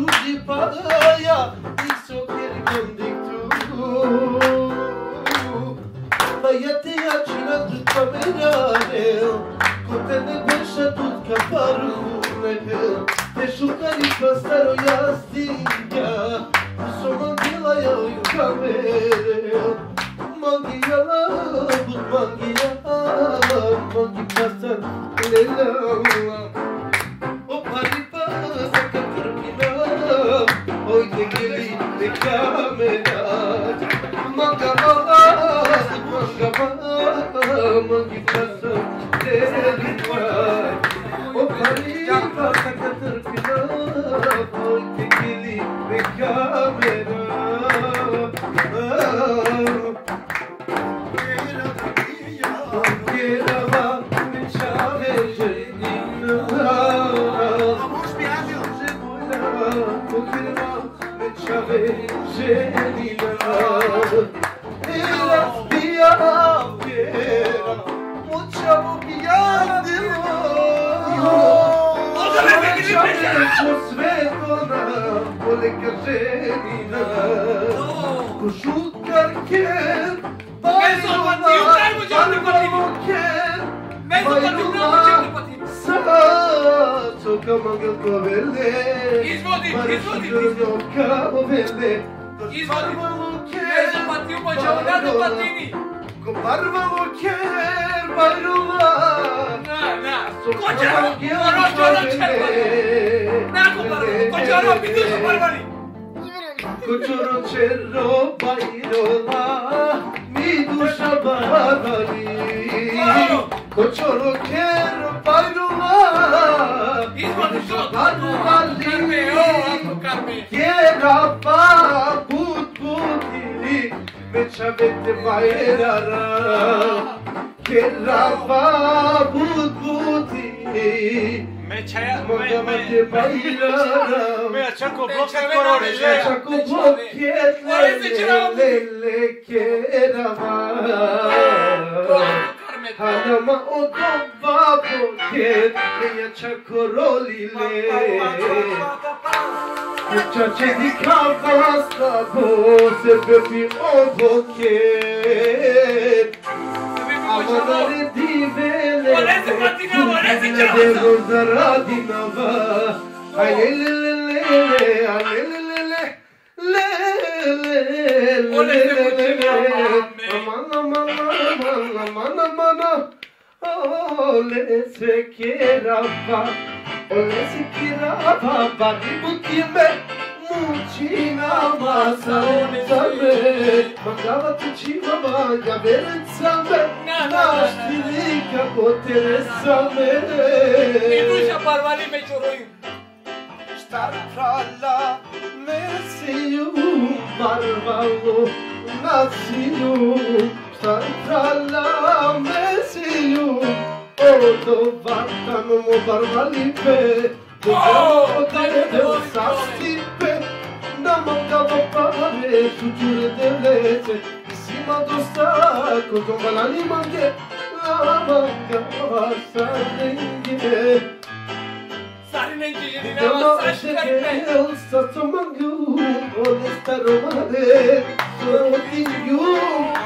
de paia, isso eu quero conditu. Băiate acela tu camerare, cu tene beșa tu caparune, te șucari pastaro jastinja, so mandila eu i camere, mangia la but mangia pasar lela, o pari pasa que termina, hoy te geli de camera, manga mangi pasa lela, o pari pasa que termina, hoy te geli de camera. Koçoro bayrola, mi duşa barali. Koçoro kero bayrola, mi duşa barali. Kera pa but buti, me çavete bayrara. Kera pa but buti. Me açaco bloque cororele. Açaco bloque lele kerava. Hanama o dova bloque me açaco rolile. Muchacha di cavasta bo se bebi o bloque. Amanare di vele. De rozaradinava. Ai lele ole se kerava bari butime mucina masa sabe mandava tucima manga verentsame nastilika poteresame Minușa barbari me cioroiu. Star tralla mesiu barbalo nasiu Star tralla mesiu Odo vatano mo barbalipe Dogamo de sastipe Namangava pare sucure de lece Sima do staco dombalani manche Lamangava sarenge Eu só mangu, honesta romane, sorotinho,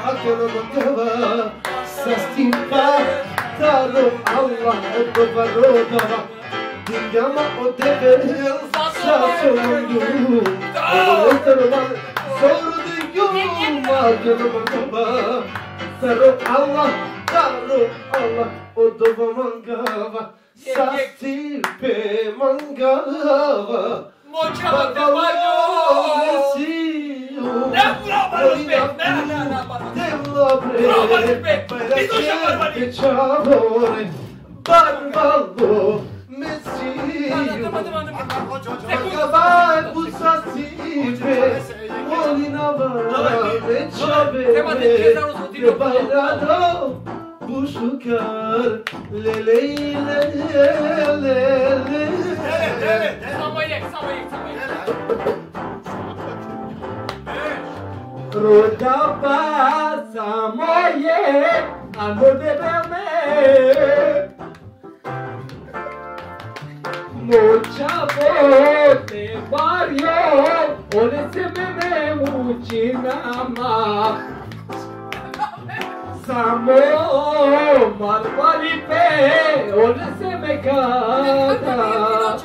aquela mangava, sastimpa, taro Allah, odovaroda, dingama odeve, saso mangu, honesta romane, sorotinho, aquela mangava, taro Allah, odova mangava. Sastipe mangava Mochava te baio Ne prova respect Ne prova respect Minușa barbari Barbalo Mesiu Vai busastipe Molinava Mechave Bairado Bușucar lele Roda pasa moye amor de beme Mocha bote bar io, ole se me mucinama. Samo marmari pe, ole se me cada.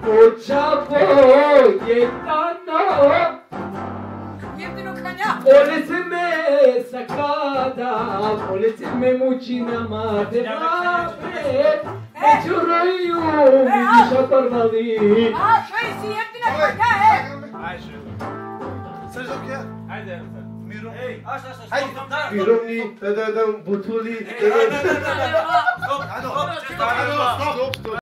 Pochavo yetano. Ole se me sacada, ole se me mucinama de mape. E ciuroiu, mi șatornali. Așa-i sietine făcea, Hai și să joc ea. Haide, Mirum. Ei, așa, Hai, Miromni, butuli. Stop, stop, stop.